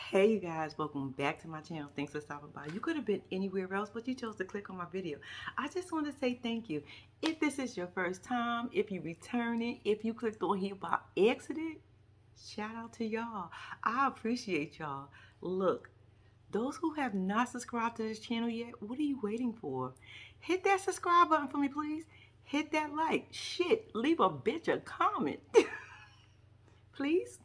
Hey you guys, welcome back to my channel. Thanks for stopping by. You could have been anywhere else, but you chose to click on my video. I just want to say thank you. If this is your first time, if you returning, if you clicked on here by accident, shout out to y'all. I appreciate y'all. Look, those who have not subscribed to this channel yet, what are you waiting for? Hit that subscribe button for me, please. Hit that like. Shit, leave a bitch a comment. Please.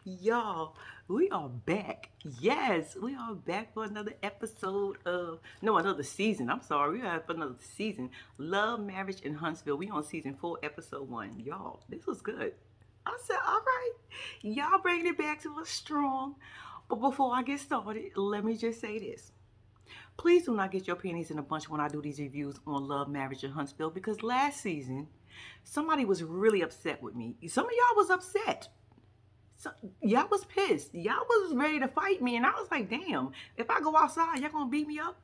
Y'all, we are back. Yes, we are back for another episode of, no, another season. I'm sorry, we are for another season. Love, Marriage, and Huntsville. We on season 4, episode 1. Y'all, this was good. I said, all right, y'all bringing it back to us strong. But before I get started, let me just say this. Please do not get your panties in a bunch when I do these reviews on Love, Marriage, and Huntsville, because last season, somebody was really upset with me. Some of y'all was upset. So, y'all was pissed. Y'all was ready to fight me. And I was like, damn, if I go outside, y'all gonna beat me up?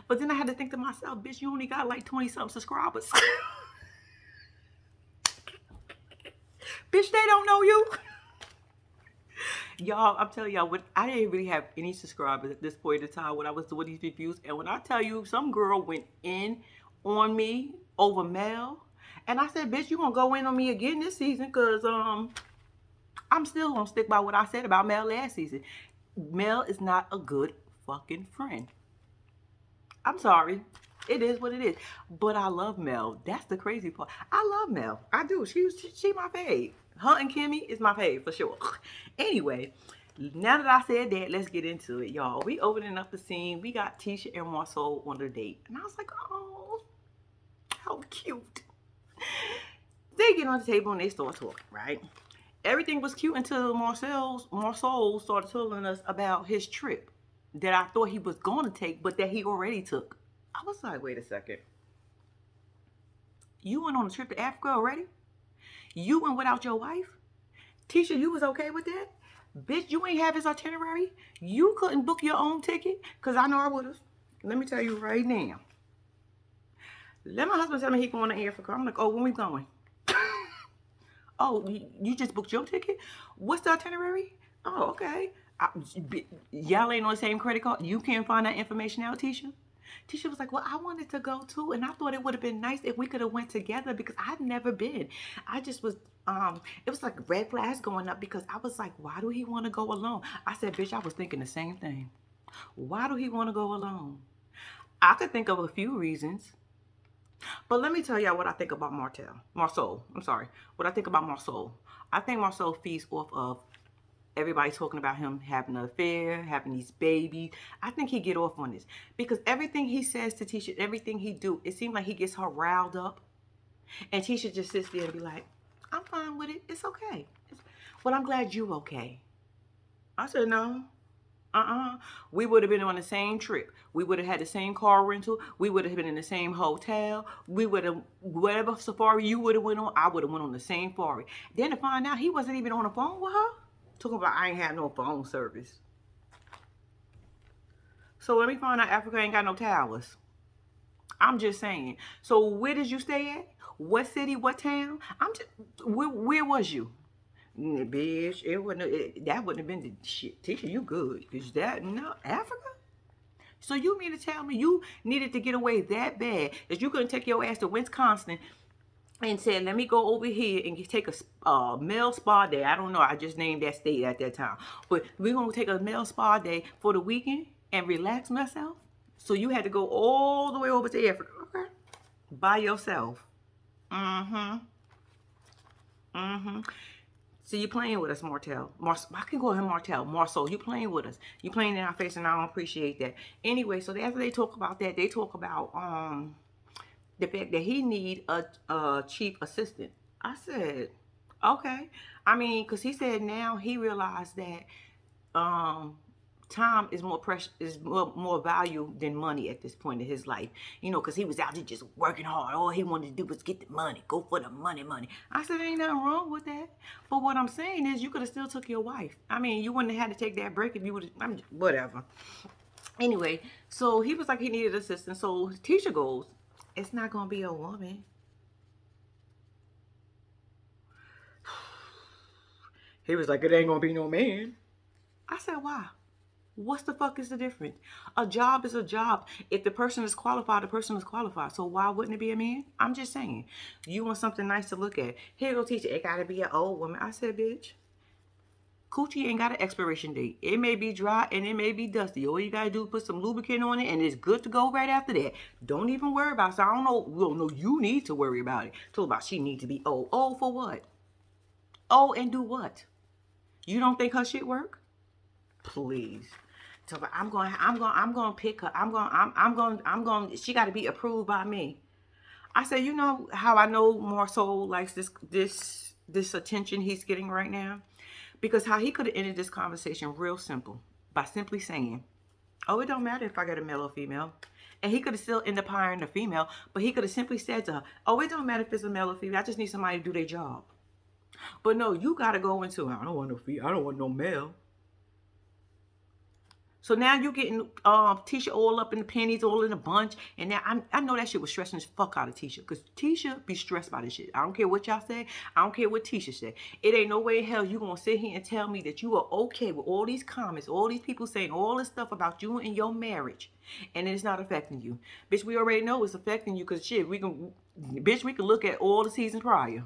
But then I had to think to myself, bitch, you only got like 20-something subscribers. Bitch, they don't know you. Y'all, I'm telling y'all, I didn't really have any subscribers at this point in time when I was doing these reviews. And when I tell you, some girl went in on me over Mel. And I said, bitch, you gonna go in on me again this season? Because, I'm still gonna stick by what I said about Mel last season. Mel is not a good fucking friend. I'm sorry. It is what it is. But I love Mel. That's the crazy part. I love Mel. I do. She my fave. Her and Kimmy is my fave for sure. Anyway, now that I said that, let's get into it, y'all. We opening up the scene. We got Tisha and Marceau on their date. And I was like, oh, how cute. They get on the table and they start talking, right? Everything was cute until Marceau started telling us about his trip that I thought he was going to take, but that he already took. I was like, wait a second. You went on a trip to Africa already? You went without your wife? Tisha, you was okay with that? Bitch, you ain't have his itinerary? You couldn't book your own ticket? Because I know I would have. Let me tell you right now. Let my husband tell me he going to Africa. I'm like, oh, when we going? Oh, you just booked your ticket? What's the itinerary? Oh, okay. Y'all ain't on the same credit card. You can't find that information out, Tisha? Tisha was like, well, I wanted to go too, and I thought it would have been nice if we could have went together because I've never been. I just was, it was like red flags going up because I was like, why do he want to go alone? I said, bitch, I was thinking the same thing. Why do he want to go alone? I could think of a few reasons. But let me tell y'all what I think about Marceau. I'm sorry. What I think about Marceau. I think Marceau feeds off of everybody talking about him having an affair, having these babies. I think he get off on this. Because everything he says to Tisha, everything he do, it seems like he gets her riled up. And Tisha just sits there and be like, I'm fine with it. It's okay. Well, I'm glad you're okay. I said, no. We would have been on the same trip. We would have had the same car rental. We would have been in the same hotel. We would have, whatever safari you would have went on, I would have went on the same safari. Then to find out he wasn't even on the phone with her. Talking about I ain't have no phone service. So let me find out Africa ain't got no towers. I'm just saying. So where did you stay at? What city? What town? Where was you? Bitch, that wouldn't have been the shit. Tisha, you good. Cause that, no, Africa? So you mean to tell me you needed to get away that bad that you couldn't take your ass to Wisconsin and said, let me go over here and take a male spa day. I don't know. I just named that state at that time. But we're going to take a male spa day for the weekend and relax myself. So you had to go all the way over to Africa. Okay. By yourself. Mm-hmm. Mm-hmm. So you playing with us, Martell. I can call him Martell. Marceau, you playing with us. You playing in our face, and I don't appreciate that. Anyway, so after they talk about that, they talk about the fact that he need a chief assistant. I said, okay. I mean, because he said now he realized that time is more precious, is more value than money at this point in his life. You know, because he was out there just working hard. All he wanted to do was get the money, go for the money. I said, ain't nothing wrong with that. But what I'm saying is you could have still took your wife. I mean, you wouldn't have had to take that break if you would have, whatever. Anyway, so he was like he needed assistance. So Tisha goes, it's not going to be a woman. He was like, it ain't gonna be no man. I said, why? What's the fuck is the difference? A job is a job. If the person is qualified, the person is qualified. So why wouldn't it be a man? I'm just saying. You want something nice to look at. Here go teacher. It gotta be an old woman. I said, bitch. Coochie ain't got an expiration date. It may be dry and it may be dusty. All you gotta do is put some lubricant on it and it's good to go right after that. Don't even worry about it. So I don't know. Well, no, you need to worry about it. Talk about she need to be old. Old for what? Old and do what? You don't think her shit work? Please. So I'm going to pick her. I'm going. She got to be approved by me. I said, you know how I know Marceau likes this attention he's getting right now, because how he could have ended this conversation real simple by simply saying, "Oh, it don't matter if I got a male or female," and he could have still ended up hiring a female, but he could have simply said to her, "Oh, it don't matter if it's a male or female. I just need somebody to do their job." But no, you got to go into, I don't want no female. I don't want no male. So now you're getting Tisha all up in the pennies, all in a bunch. And now I know that shit was stressing the fuck out of Tisha. Because Tisha be stressed by this shit. I don't care what y'all say. I don't care what Tisha say. It ain't no way in hell you going to sit here and tell me that you are okay with all these comments, all these people saying all this stuff about you and your marriage. And it's not affecting you. Bitch, we already know it's affecting you because shit, we can look at all the seasons prior.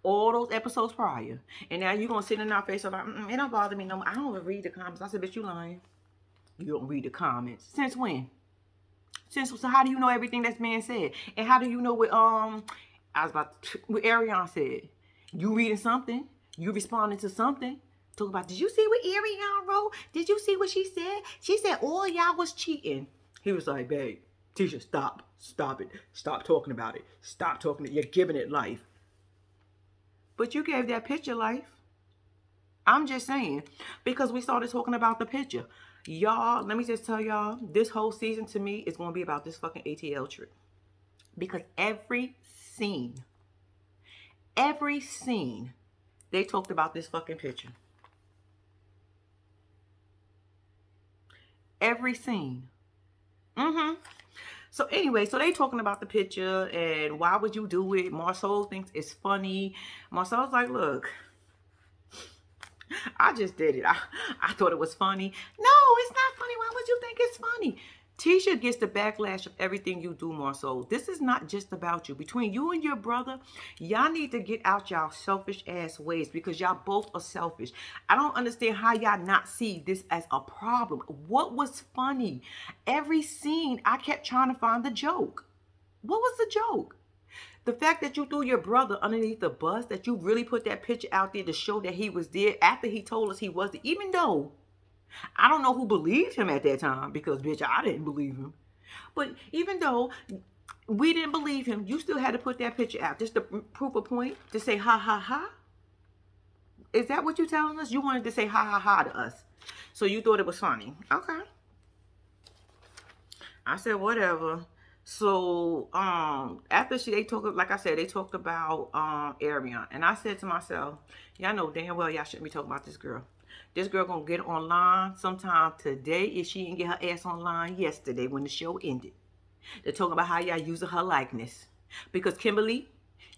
All those episodes prior. And now you're going to sit in our face and like, it don't bother me no more. I don't even read the comments. I said, bitch, you lying. You don't read the comments. Since when? So how do you know everything that's being said? And how do you know what what Ariane said? You reading something. You responding to something. Talk about, did you see what Ariane wrote? Did you see what she said? She said all y'all was cheating. He was like, babe, Tisha, stop. Stop it. Stop talking about it. Stop talking. You're giving it life. But you gave that picture life. I'm just saying. Because we started talking about the picture. Y'all, let me just tell y'all, this whole season to me is going to be about this fucking ATL trip. Because every scene, they talked about this fucking picture. Every scene. So anyway, so they talking about the picture and why would you do it? Marceau thinks it's funny. Marceau's like, look, I just did it. I thought it was funny. No, it's not funny. Why would you think it's funny? Tisha gets the backlash of everything you do, Marceau. This is not just about you. Between you and your brother, y'all need to get out y'all selfish ass ways because y'all both are selfish. I don't understand how y'all not see this as a problem. What was funny? Every scene, I kept trying to find the joke. What was the joke? The fact that you threw your brother underneath the bus, that you really put that picture out there to show that he was there after he told us he wasn't, even though I don't know who believed him at that time because, bitch, I didn't believe him. But even though we didn't believe him, you still had to put that picture out just to prove a point, to say ha, ha, ha. Is that what you're telling us? You wanted to say ha, ha, ha to us. So you thought it was funny. Okay. I said, whatever. So, after they talked, like I said, they talked about, Ariane. And I said to myself, y'all know damn well y'all shouldn't be talking about this girl. This girl gonna get online sometime today if she didn't get her ass online yesterday when the show ended. They're talking about how y'all using her likeness. Because Kimberly,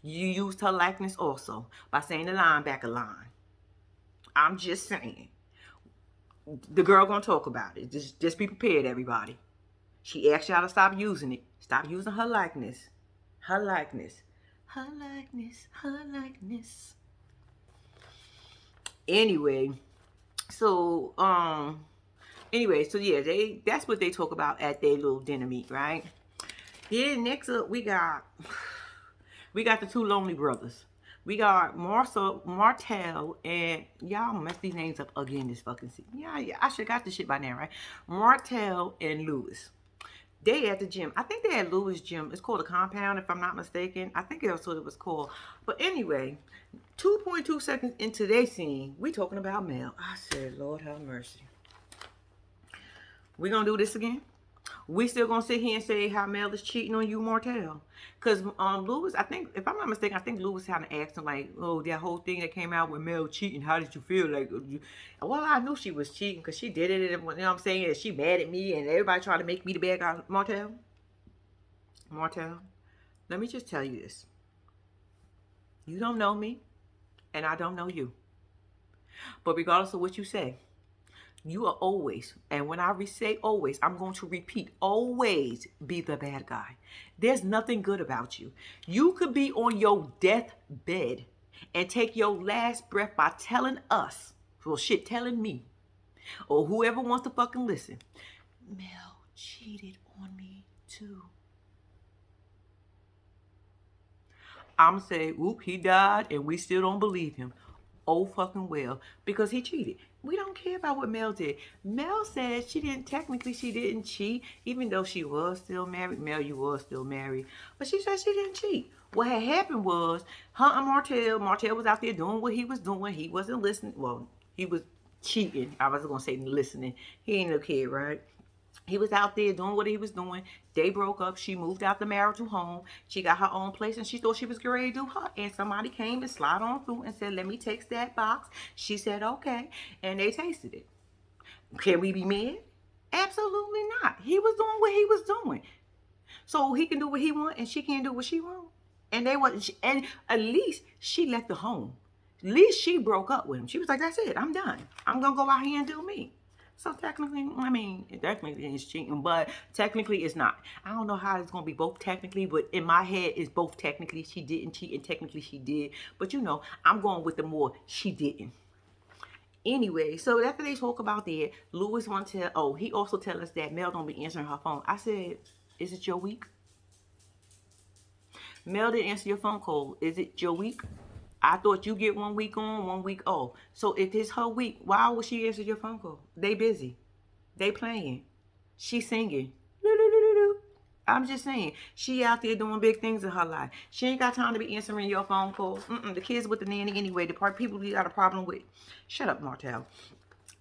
you used her likeness also by saying the linebacker line. I'm just saying. The girl gonna talk about it. Just be prepared, everybody. She asked y'all to stop using it. Stop using her likeness. Her likeness. Her likeness. Her likeness. Anyway, so yeah, that's what they talk about at their little dinner meet, right? Then next up we got the two lonely brothers. We got Martell, and y'all mess these names up again this fucking season. Yeah, I should have got this shit by now, right? Martell and Lewis. They at the gym. I think they at Lewis gym. It's called a compound, if I'm not mistaken. I think that's what it was called. But anyway, 2.2 seconds into their scene, we talking about Mel. I said, Lord have mercy. We gonna do this again? We still gonna sit here and say how Mel is cheating on you, Martell? Because Lewis, I think, if I'm not mistaken, I think Lewis had to ask him like, oh, that whole thing that came out with Mel cheating, how did you feel? Like, well, I knew she was cheating because she did it. You know what I'm saying? She mad at me and everybody trying to make me the bad guy. Martell, let me just tell you this. You don't know me and I don't know you. But regardless of what you say, you are always, and when I say always, I'm going to repeat, always be the bad guy. There's nothing good about you. You could be on your deathbed and take your last breath by telling us, well, shit, telling me, or whoever wants to fucking listen, Mel cheated on me too. I'm saying, oop, he died and we still don't believe him. Oh, fucking well, because he cheated. We don't care about what Mel did. Mel said she didn't cheat, even though she was still married. Mel, you was still married. But she said she didn't cheat. What had happened was, her and Martell was out there doing what he was doing. He wasn't listening. Well, he was cheating. I was going to say listening. He ain't no kid, right? He was out there doing what he was doing. They broke up. She moved out the marital home. She got her own place and she thought she was getting ready to do her. And somebody came and slid on through and said, let me taste that box. She said, okay. And they tasted it. Can we be mad? Absolutely not. He was doing what he was doing. So he can do what he want and she can't do what she want. And they wasn't, and at least she left the home. At least she broke up with him. She was like, that's it. I'm done. I'm going to go out here and do me. So technically, I mean, technically it's cheating, but technically it's not. I don't know how it's going to be both technically, but in my head it's both technically she didn't cheat and technically she did. But you know, I'm going with the more she didn't. Anyway, so after they talk about that, Louis he also tell us that Mel don't be answering her phone. I said, is it your week? Mel didn't answer your phone call. Is it your week? I thought you get 1 week on, 1 week off. So if it's her week, why would she answer your phone call? They busy. They playing. She singing. I'm just saying, she out there doing big things in her life. She ain't got time to be answering your phone calls. The kids with the nanny anyway. The part people we got a problem with. Shut up, Martell.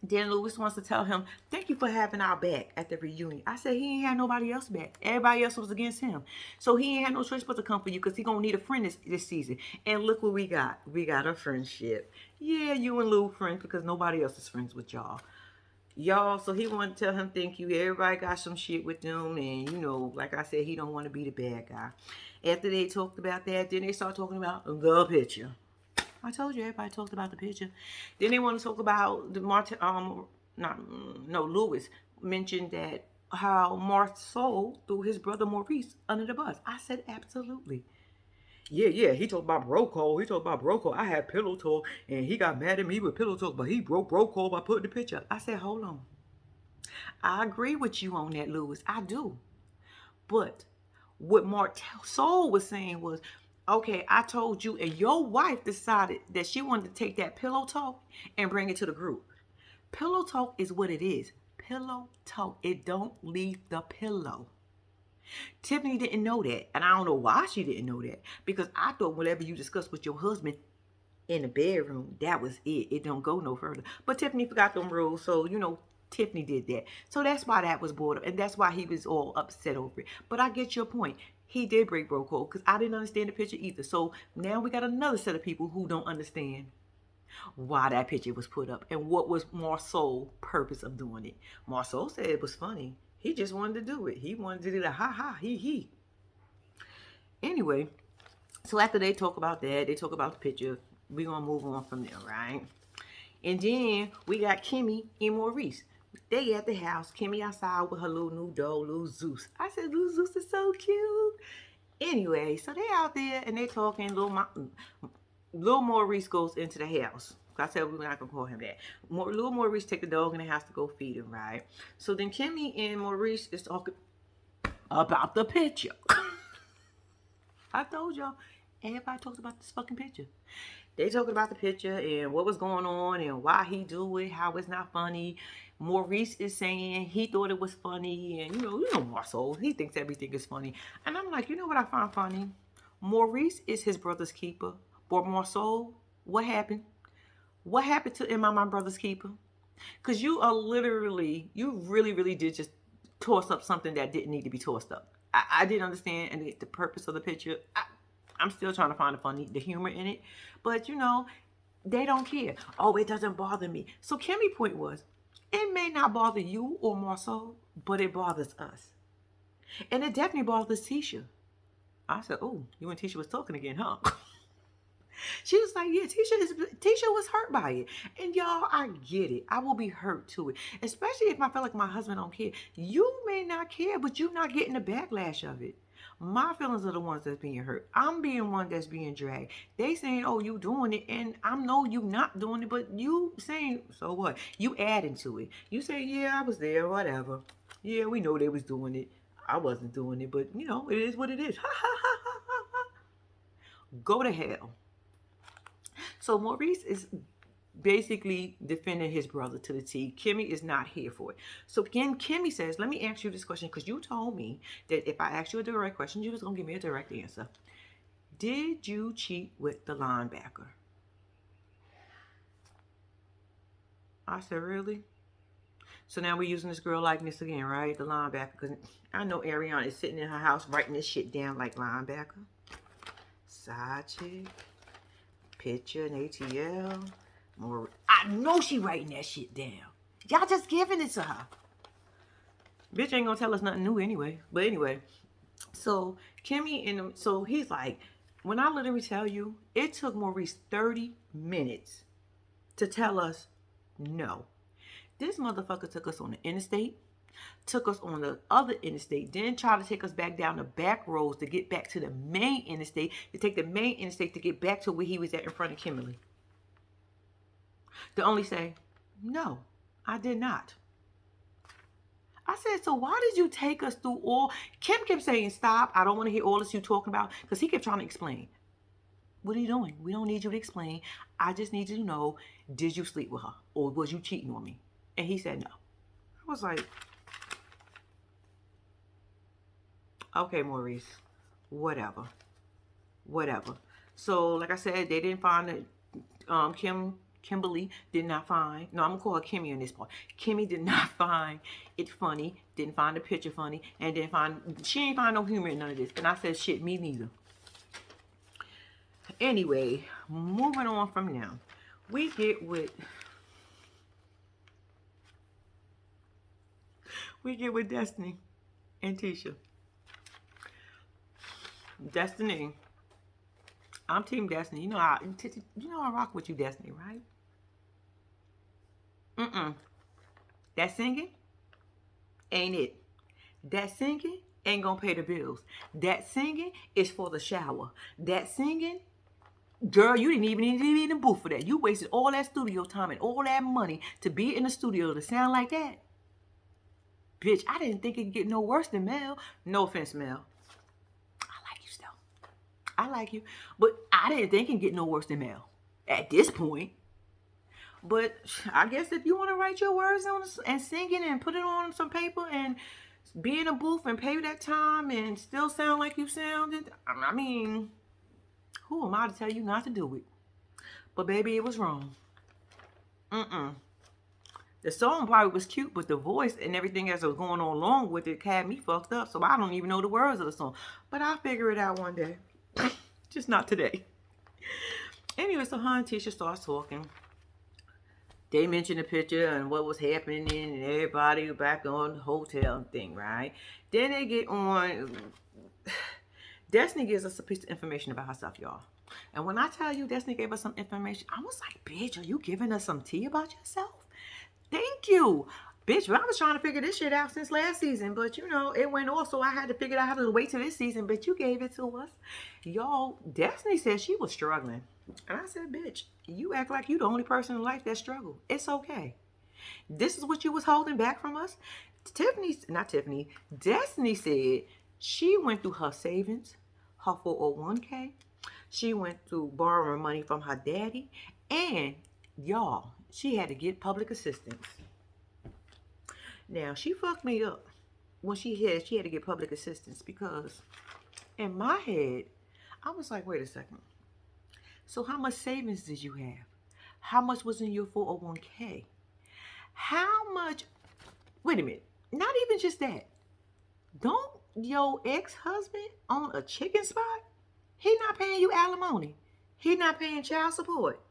Then Louis wants to tell him, thank you for having our back at the reunion. I said he ain't had nobody else back. Everybody else was against him. So he ain't had no choice but to come for you because he going to need a friend this season. And look what we got. We got a friendship. Yeah, you and Lou friends because nobody else is friends with y'all. Y'all, so he wanted to tell him thank you. Everybody got some shit with them. And, you know, like I said, he don't want to be the bad guy. After they talked about that, then they start talking about the picture. I told you everybody talked about the picture. Then they want to talk about the Louis mentioned that how Marceau threw his brother Maurice under the bus. I said absolutely. Yeah, he talked about bro code. I had pillow talk and he got mad at me with pillow talk, but he broke bro code by putting the picture up. I said, hold on. I agree with you on that, Louis. I do. But what Marceau was saying was, okay, I told you, and your wife decided that she wanted to take that pillow talk and bring it to the group. Pillow talk is what it is. Pillow talk. It don't leave the pillow. Tiffany didn't know that, and I don't know why she didn't know that, because I thought whatever you discussed with your husband in the bedroom, that was it. It don't go no further. But Tiffany forgot them rules, so, you know, Tiffany did that. So that's why that was brought up, and that's why he was all upset over it. But I get your point. He did break bro code because I didn't understand the picture either. So now we got another set of people who don't understand why that picture was put up and what was Marceau's purpose of doing it. Marceau said it was funny. He just wanted to do it. He wanted to do the ha ha he. Anyway, so after they talk about that, they talk about the picture. We're going to move on from there, right? And then we got Kimmy and Maurice. They at the house. Kimmy outside with her little new dog, little Zeus. I said, little Zeus is so cute. Anyway, so they out there and they talking. Little Maurice goes into the house. I said we're not going to call him that. Little Maurice take the dog in the house to go feed him, right? So then Kimmy and Maurice is talking about the picture. I told y'all, everybody talks about this fucking picture. They talking about the picture and what was going on and why he do it, how it's not funny. Maurice is saying he thought it was funny, and you know Marceau, he thinks everything is funny. And I'm like, you know what I find funny? Maurice is his brother's keeper. But Marceau, what happened? What happened to my brother's keeper? Because you really did just toss up something that didn't need to be tossed up. I didn't understand the purpose of the picture. I'm still trying to find the humor in it. But, they don't care. Oh, it doesn't bother me. So Kimmy's point was, it may not bother you or Marceau, but it bothers us. And it definitely bothers Tisha. I said, oh, you and Tisha was talking again, huh? She was like, yeah, Tisha was hurt by it. And y'all, I get it. I will be hurt to it. Especially if I feel like my husband don't care. You may not care, but you're not getting the backlash of it. My feelings are the ones that's being hurt. I'm being one that's being dragged. They saying, oh, you doing it. And I know you not doing it, but you saying, so what? You adding to it. You say, yeah, I was there, whatever. Yeah, we know they was doing it. I wasn't doing it, but it is what it is. Go to hell. So Maurice is basically defending his brother to the T. Kimmy is not here for it. So again, Kimmy says, let me ask you this question, because you told me that if I asked you a direct question, you was going to give me a direct answer. Did you cheat with the linebacker? I said, really? So now we're using this girl likeness again, right? The linebacker. Because I know Ariana is sitting in her house writing this shit down like linebacker. Side chick. Picture and ATL. More. I know she writing that shit down. Y'all just giving it to her. Bitch ain't gonna tell us nothing new anyway. But anyway. So Kimmy and so he's like, when I literally tell you, it took Maurice 30 minutes to tell us no. This motherfucker took us on the interstate, took us on the other interstate, then tried to take us back down the back roads to get back to the main interstate, to take the main interstate to get back to where he was at in front of Kimberly. To only say, no, I did not. I said, so why did you take us through all? Kim kept saying, stop, I don't want to hear all this you talking about, because he kept trying to explain. What are you doing? We don't need you to explain. I just need you to know, did you sleep with her? Or was you cheating on me? And he said no. I was like, okay, Maurice, whatever. So, like I said, they didn't find it. Kimberly did not find, no, I'm going to call her Kimmy in this part. Kimmy did not find it funny, didn't find the picture funny, and she ain't find no humor in none of this. And I said, shit, me neither. Anyway, moving on from now, we get with Destiny and Tisha. Destiny. I'm Team Destiny. You know I rock with you, Destiny, right? That singing ain't it. That singing ain't gonna pay the bills. That singing is for the shower. That singing, girl, you didn't even need to be in the booth for that. You wasted all that studio time and all that money to be in the studio to sound like that. Bitch, I didn't think it could get no worse than Mel. No offense, Mel. I like you still. I like you. But I didn't think it could get no worse than Mel at this point. But I guess if you want to write your words on and sing it and put it on some paper and be in a booth and pay that time and still sound like you sounded, I mean, who am I to tell you not to do it? But baby, it was wrong. The song probably was cute, but the voice and everything as was going on along with it had me fucked up. So I don't even know the words of the song. But I'll figure it out one day. Just not today. Anyway, so her and Tisha starts talking. They mentioned the picture and what was happening and everybody back on the hotel thing, right? Then they get on. Destiny gives us a piece of information about herself, y'all. And when I tell you Destiny gave us some information, I was like, bitch, are you giving us some tea about yourself? Thank you. Bitch, I was trying to figure this shit out since last season, but it went off, so I had to figure out how to wait till this season, but you gave it to us. Y'all, Destiny said she was struggling. And I said, bitch, you act like you the only person in life that struggled. It's okay. This is what you was holding back from us? Destiny said she went through her savings, her 401k. She went through borrowing money from her daddy. And, y'all, she had to get public assistance. Now, she fucked me up when she had to get public assistance because in my head, I was like, wait a second. So how much savings did you have? How much was in your 401k? How much, wait a minute, not even just that. Don't your ex-husband own a chicken spot? He not paying you alimony. He not paying child support.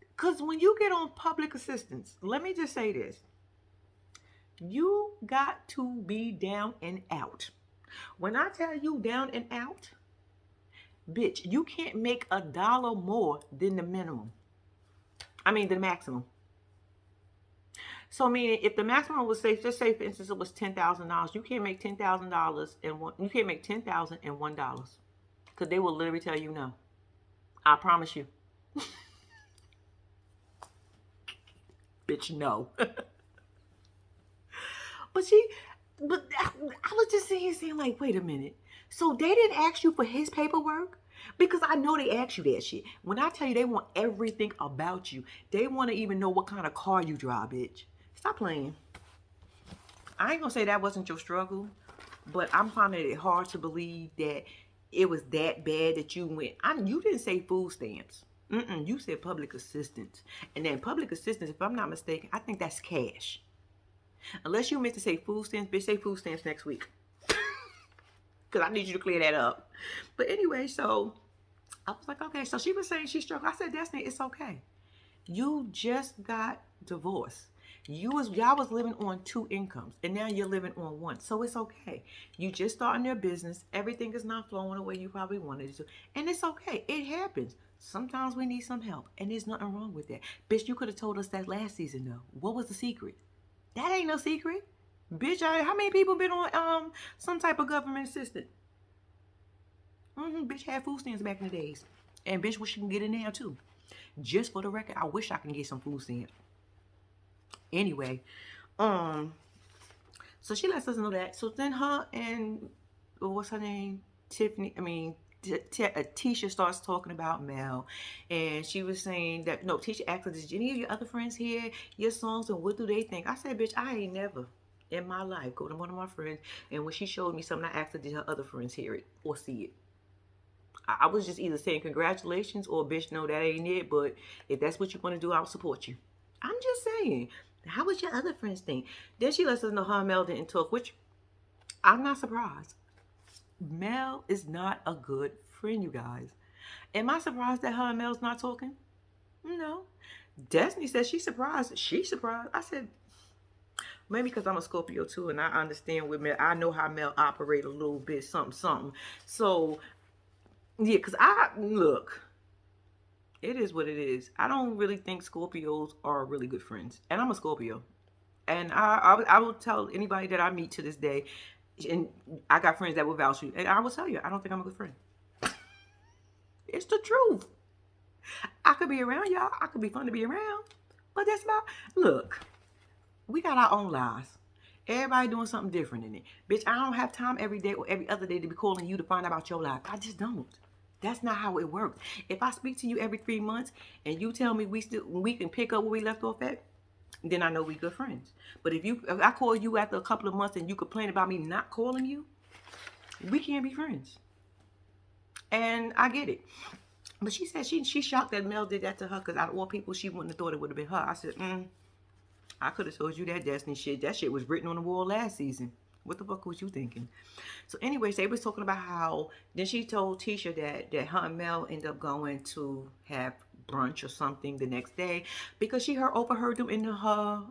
Because when you get on public assistance, let me just say this. You got to be down and out. When I tell you down and out, Bitch, you can't make $1 more than the minimum. I mean, the maximum. So, meaning, if the maximum was say, just say for instance, it was $10,000, you can't make $10,000 and one. You can't make $10,001 because they will literally tell you no. I promise you, bitch, no. But I was just sitting here saying, like, wait a minute. So they didn't ask you for his paperwork? Because I know they asked you that shit. When I tell you they want everything about you, they want to even know what kind of car you drive, bitch. Stop playing. I ain't gonna say that wasn't your struggle, but I'm finding it hard to believe that it was that bad that you went. You didn't say food stamps. You said public assistance. And then public assistance, if I'm not mistaken, I think that's cash. Unless you meant to say food stamps, bitch, say food stamps next week. Because I need you to clear that up. But anyway, so I was like, okay. So she was saying she struggled. I said, Destiny, it's okay. You just got divorced. Y'all was living on 2 incomes, and now you're living on 1. So it's okay. You just starting your business. Everything is not flowing the way you probably wanted it to. And it's okay. It happens. Sometimes we need some help, and there's nothing wrong with that. Bitch, you could have told us that last season, though. What was the secret? That ain't no secret. Bitch, how many people been on some type of government assistance? Bitch had food stamps back in the days. And bitch wish you can get in there too. Just for the record, I wish I can get some food stamps. Anyway, so she lets us know that. So then her and, what's her name? Tisha starts talking about Mel, and she was saying that, no, Tisha asked her, did any of your other friends hear your songs, and what do they think? I said, bitch, I ain't never in my life go to one of my friends, and when she showed me something, I asked her, did her other friends hear it or see it? I was just either saying congratulations or, bitch, no, that ain't it, but if that's what you want to do, I'll support you. I'm just saying. How would your other friends think? Then she lets us know her and Mel didn't talk, which I'm not surprised. Mel is not a good friend, you guys. Am I surprised that her and Mel's not talking? No. Destiny says she's surprised. She's surprised. I said, maybe because I'm a Scorpio too, and I understand with Mel. I know how Mel operate a little bit, something. So, yeah, because look, it is what it is. I don't really think Scorpios are really good friends. And I'm a Scorpio. And I will tell anybody that I meet to this day, and I got friends that will vouch you, and I will tell you, I don't think I'm a good friend. It's the truth. I could be around y'all. I could be fun to be around. But that's not, look, we got our own lives. Everybody doing something different in it. Bitch, I don't have time every day or every other day to be calling you to find out about your life. I just don't. That's not how it works. If I speak to you every 3 months and you tell me we can pick up where we left off at, then I know we good friends. But if I call you after a couple of months and you complain about me not calling you, we can't be friends. And I get it. But she said she's shocked that Mel did that to her, because out of all people, she wouldn't have thought it would have been her. I said, I could have told you that, Destiny shit. That shit was written on the wall last season. What the fuck was you thinking? So anyways, they was talking about how, then she told Tisha that her and Mel ended up going to have brunch or something the next day, because she overheard them in her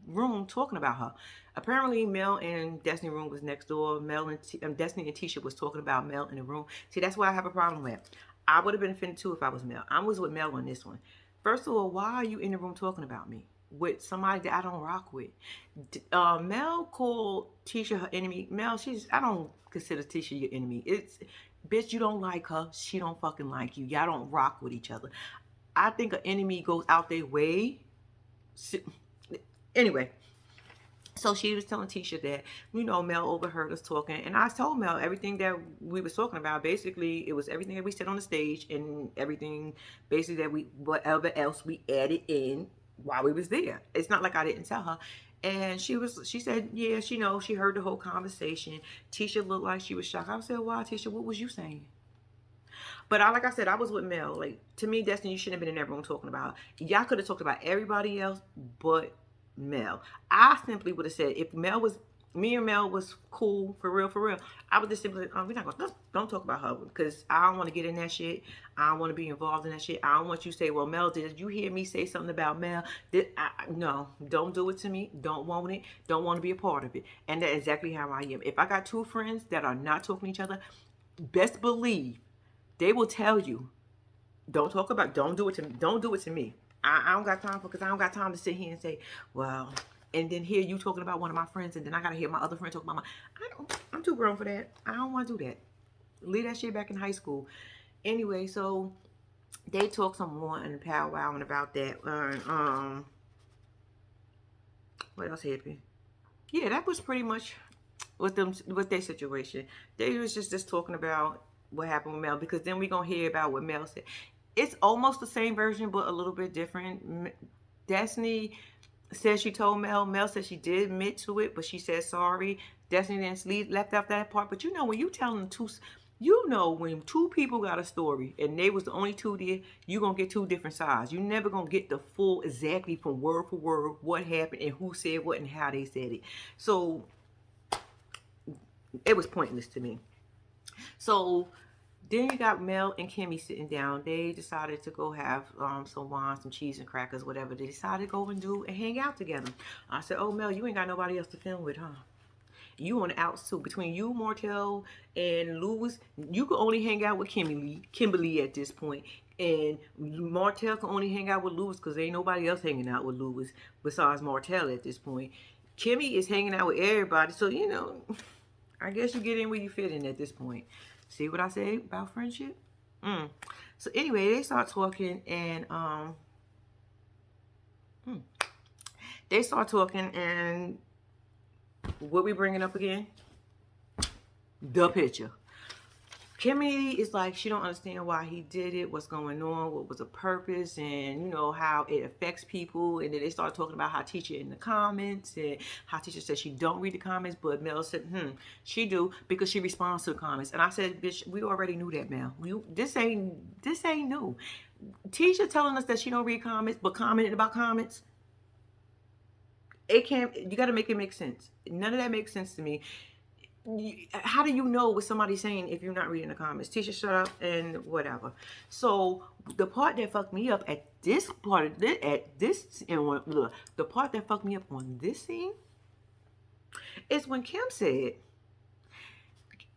room talking about her. Apparently Mel and Destiny room was next door. Destiny and Tisha was talking about Mel in the room. See, that's why I have a problem with. I would have been offended too if I was Mel. I was with Mel on this one. First of all, why are you in the room talking about me with somebody that I don't rock with? Mel called Tisha her enemy. Mel, I don't consider Tisha your enemy. It's, bitch, you don't like her. She don't fucking like you. Y'all don't rock with each other. I think an enemy goes out their way. Anyway, so she was telling Tisha that, Mel overheard us talking. And I told Mel everything that we was talking about. Basically, it was everything that we said on the stage, and everything basically whatever else we added in while we was there. It's not like I didn't tell her. And she said, yeah, she heard the whole conversation. Tisha looked like she was shocked. I said, wow, Tisha, what was you saying? But like I said, I was with Mel. Like, to me, Destiny, you shouldn't have been in that room talking about her. Y'all could have talked about everybody else but Mel. I simply would have said, if me and Mel was cool, for real, I would just simply, we're not going to, don't talk about her, because I don't want to get in that shit. I don't want to be involved in that shit. I don't want you to say, well, Mel, did you hear me say something about Mel? No, don't do it to me. Don't want it. Don't want to be a part of it. And that's exactly how I am. If I got 2 friends that are not talking to each other, best believe They will tell you, don't do it to me. Don't do it to me. I don't got time because I don't got time to sit here and say, well, and then hear you talking about one of my friends, and then I gotta hear my other friend talk about my. I'm too grown for that. I don't want to do that. Leave that shit back in high school. Anyway, so they talk some more and powwowing about that. What else happened? Yeah, that was pretty much with their situation. They was just talking about what happened with Mel, because then we gonna hear about what Mel said. It's almost the same version but a little bit different. Destiny said she told Mel. Mel said she did admit to it, but she said sorry. Destiny then left out that part. But you know when you telling two, you know when two people got a story and they was the only two there, you gonna get two different sides. You never gonna get the full exactly from word for word what happened and who said what and how they said it. So it was pointless to me. So then you got Mel and Kimmy sitting down. They decided to go have some wine, some cheese and crackers, whatever. They decided to go and do and hang out together. I said, oh, Mel, you ain't got nobody else to film with, huh? You on the outs too. Between you, Martell, and Lewis, you can only hang out with Kimberly at this point. And Martell can only hang out with Lewis because ain't nobody else hanging out with Lewis besides Martell at this point. Kimmy is hanging out with everybody. So, you know, I guess you get in where you fit in at this point. See what I say about friendship? So anyway, they start talking and they start talking and what we bringing up again? The picture. Kimmy is like, she don't understand why he did it, what's going on, what was the purpose, and you know how it affects people. And then they start talking about how Teacher in the comments, and how Teacher said she don't read the comments, but Mel said, she do because she responds to the comments. And I said, bitch, we already knew that, Mel. This ain't new. Teacher telling us that she don't read comments, but commenting about comments. It can't. You got to make it make sense. None of that makes sense to me. How do you know what somebody's saying if you're not reading the comments? Teacher, shut up and whatever. So the part that fucked me up at this part of this, the part that fucked me up on this scene is when Kim said,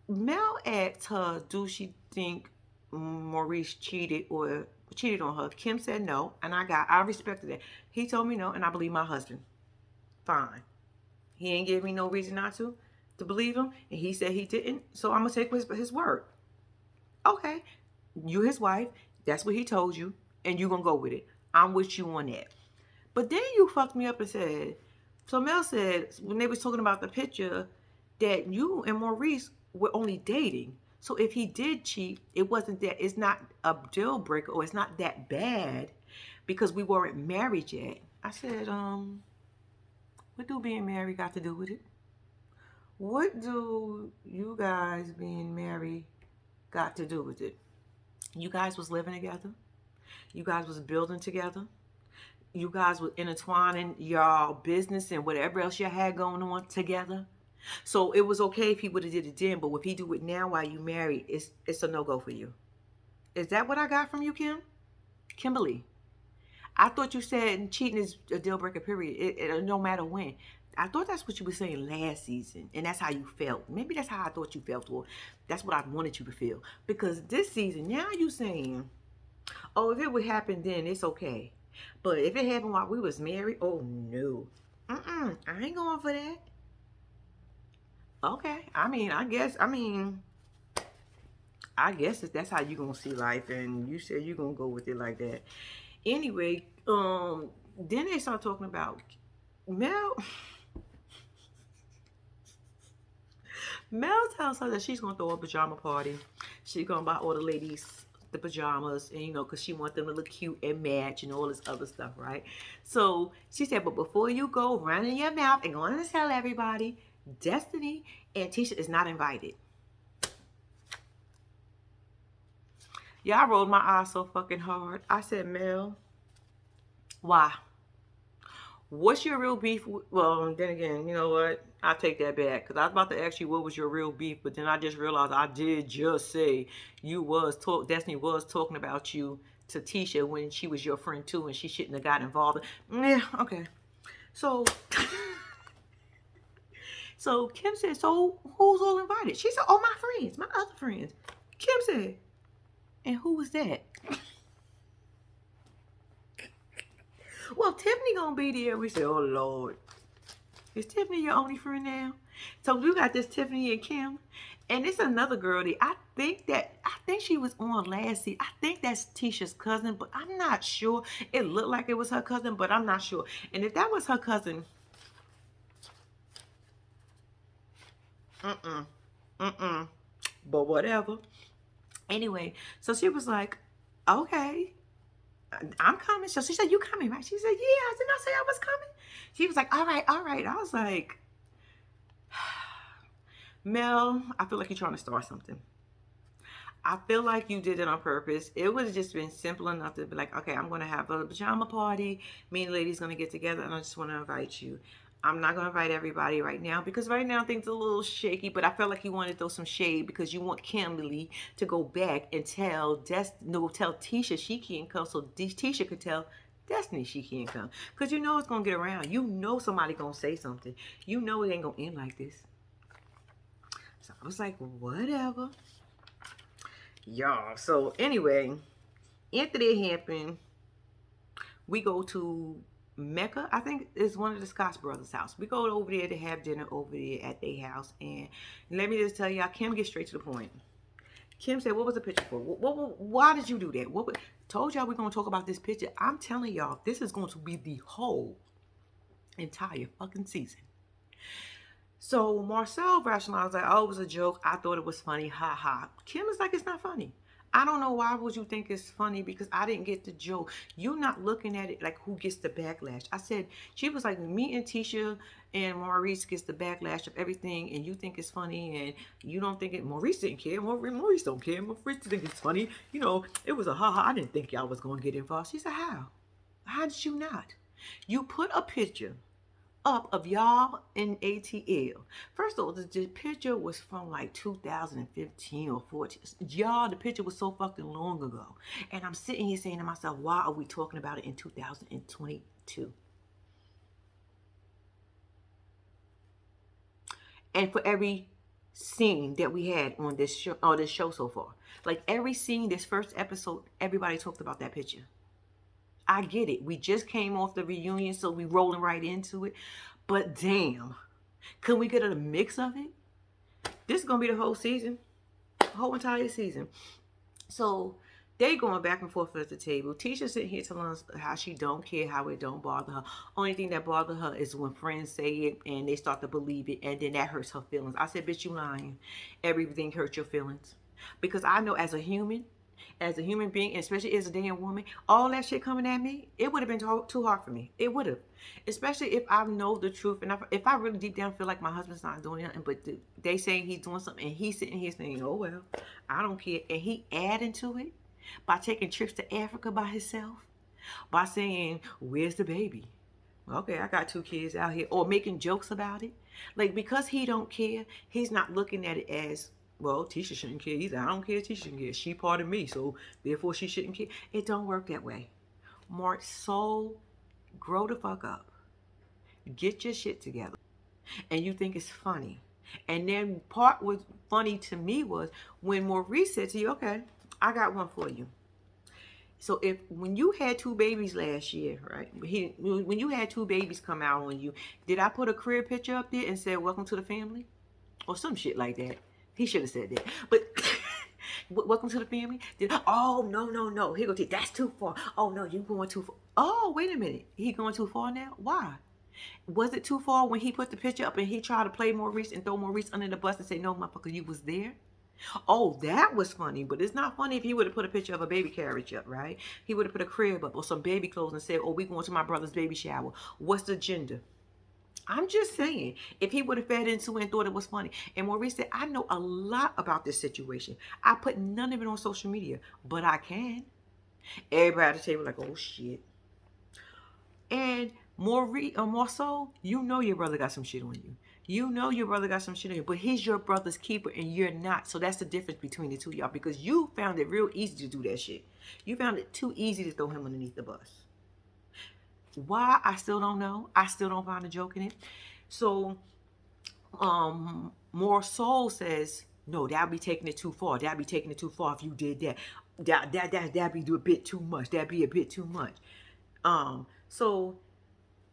Mel asked her, do she think Maurice cheated on her? Kim said no, and I respected that. He told me no, and I believe my husband. Fine. He ain't give me no reason not to believe him, and he said he didn't, so I'm gonna take his word. Okay, you his wife, that's what he told you, and you gonna go with it. I'm with you on that. But then you fucked me up and said, so Mel said when they was talking about the picture that you and Maurice were only dating. So if he did cheat, it's not a deal breaker, or it's not that bad because we weren't married yet. I said, what do being married got to do with it? What do you guys being married got to do with it? You guys was living together. You guys was building together. You guys were intertwining y'all business and whatever else you had going on together. So it was okay if he would have did it then, but if he do it now while you married, it's a no-go for you. Is that what I got from you, Kimberly? I thought you said cheating is a deal breaker, period. No matter when. I thought that's what you were saying last season, and that's how you felt. Maybe that's how I thought you felt, or that's what I wanted you to feel. Because this season, now you saying, oh, if it would happen then, it's okay. But if it happened while we was married, oh no. I ain't going for that. Okay. I guess that's how you gonna see life, and you said you gonna go with it like that. Anyway, then they start talking about Mel. Mel tells her that she's gonna throw a pajama party. She's gonna buy all the ladies the pajamas, and because she wants them to look cute and match and all this other stuff, right? So she said, but before you go running your mouth and going to tell everybody, Destiny and Tisha is not invited. Yeah, I rolled my eyes so fucking hard. I said, Mel, why? What's your real beef? Well, then again, you know what? I'll take that back. Because I was about to ask you what was your real beef. But then I just realized I did just say Destiny was talking about you to Tisha when she was your friend too. And she shouldn't have got involved. Yeah, okay. So, so Kim said, so who's all invited? She said, oh, my friends, my other friends. Kim said, And who was that? Well, Tiffany gonna be there. We say, oh Lord, is Tiffany your only friend now? So we got this Tiffany and Kim, and it's another girl that I think she was on last season. I think that's Tisha's cousin, but I'm not sure. It looked like it was her cousin, but I'm not sure. And if that was her cousin, mm-mm, mm-mm. But whatever. Anyway, so she was like, okay, I'm coming. So she said, you coming, right? She said, yeah. Didn't I say I was coming? She was like, all right, all right. I was like, Mel, I feel like you're trying to start something. I feel like you did it on purpose. It would have just been simple enough to be like, okay, I'm going to have a pajama party. Me and the ladies going to get together, and I just want to invite you. I'm not going to invite everybody right now because right now things are a little shaky, but I felt like you wanted to throw some shade because you want Kimberly to go back and tell tell Tisha she can't come so Tisha could tell Destiny she can't come. Because you know it's going to get around. You know somebody going to say something. You know it ain't going to end like this. So I was like, whatever. Y'all. So anyway, after that happened, we go to Mecca. I think it's one of the Scotts brothers' house. We go over there to have dinner over there at their house. And let me just tell y'all, Kim gets straight to the point. Kim said, what was the picture for? Why did you do that? Told y'all we're going to talk about this picture. I'm telling y'all, this is going to be the whole entire fucking season. So Marcel rationalized like, oh, it was a joke. I thought it was funny. Ha ha. Kim is like, it's not funny. I don't know why would you think it's funny because I didn't get the joke. You're not looking at it like who gets the backlash. I said, she was like, me and Tisha and Maurice gets the backlash of everything and you think it's funny and you don't think it. Maurice didn't care. Maurice don't care. Maurice think it's funny. You know, it was a ha-ha. I didn't think y'all was going to get involved. She said, how? How did you not? You put a picture up of y'all in ATL. First of all, the picture was from like 2015 or 14. Y'all, the picture was so fucking long ago. And I'm sitting here saying to myself, why are we talking about it in 2022? And for every scene that we had on this show so far, like every scene, this first episode, everybody talked about that picture. I get it. We just came off the reunion, so we rolling right into it. But damn, can we get a mix of it? This is going to be the whole season. Whole entire season. So they going back and forth at the table. Tisha sitting here telling us how she don't care, how it don't bother her. Only thing that bother her is when friends say it and they start to believe it, and then that hurts her feelings. I said, bitch, you lying. Everything hurts your feelings. Because I know as a human being, especially as a damn woman, all that shit coming at me, it would have been too hard for me. It would have. Especially if I know the truth and if I really deep down feel like my husband's not doing nothing, but they saying he's doing something and he's sitting here saying, oh, well, I don't care. And he adding to it by taking trips to Africa by himself, by saying, where's the baby? Okay, I got 2 kids out here. Or making jokes about it. Like, because he don't care, he's not looking at it as, well, Tisha shouldn't care either. I don't care. Tisha shouldn't care. She part of me, so therefore she shouldn't care. It don't work that way. Mark, so grow the fuck up. Get your shit together. And you think it's funny. And then part was funny to me was when Maurice said to you, okay, I got one for you. So when you had 2 babies last year, right? When you had 2 babies come out on you, did I put a career picture up there and say, welcome to the family? Or some shit like that. He should have said that. But welcome to the family. Oh, no. Here go T. That's too far. Oh, no, you going too far. Oh, wait a minute. He going too far now? Why? Was it too far when he put the picture up and he tried to play Maurice and throw Maurice under the bus and say, no, motherfucker, you was there? Oh, that was funny. But it's not funny if he would have put a picture of a baby carriage up, right? He would have put a crib up or some baby clothes and said, oh, we going to my brother's baby shower. What's the gender? I'm just saying, if he would have fed into it and thought it was funny. And Maurice said, I know a lot about this situation. I put none of it on social media, but I can. Everybody at the table like, oh, shit. And more so, you know your brother got some shit on you. You know your brother got some shit on you, but he's your brother's keeper and you're not. So that's the difference between the two of y'all, because you found it real easy to do that shit. You found it too easy to throw him underneath the bus. Why? I still don't know. I still don't find a joke in it. So, more soul says, no, that'd be taking it too far. That'd be taking it too far if you did that. That'd be a bit too much. That'd be a bit too much. So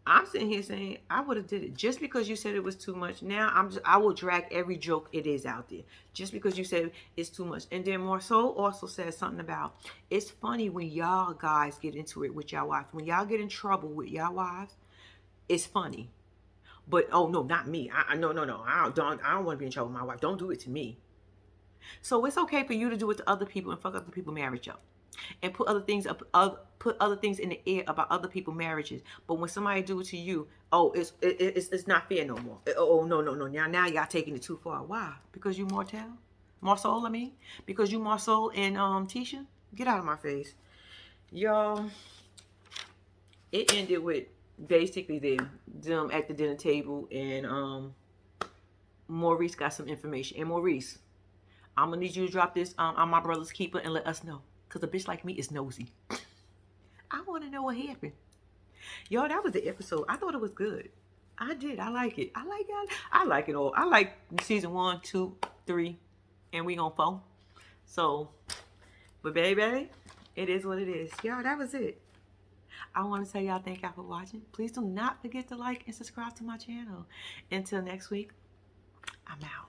I'm sitting here saying I would have did it just because you said it was too much. Now I will drag every joke it is out there just because you said it's too much. And then Marceau also said something about it's funny when y'all guys get into it with y'all wives. When y'all get in trouble with y'all wives, it's funny. But oh no, not me. No. I don't want to be in trouble with my wife. Don't do it to me. So it's okay for you to do it to other people and fuck other people's marriage up, and put other things up, put other things in the air about other people's marriages. But when somebody do it to you, oh, it's not fair no more. Oh no. Now y'all taking it too far. Why? Because you Marcel. I mean, because you Marcel and Tisha. Get out of my face, y'all. It ended with basically them at the dinner table, and Maurice got some information. And Maurice, I'm gonna need you to drop this on my brother's keeper and let us know. Cause a bitch like me is nosy. I want to know what happened. Yo, that was the episode. I thought it was good. I did. I like it. I like it all. I like season 1, 2, 3, and we on 4. So, but baby, it is what it is. Y'all, that was it. I want to tell y'all thank y'all for watching. Please do not forget to like and subscribe to my channel. Until next week, I'm out.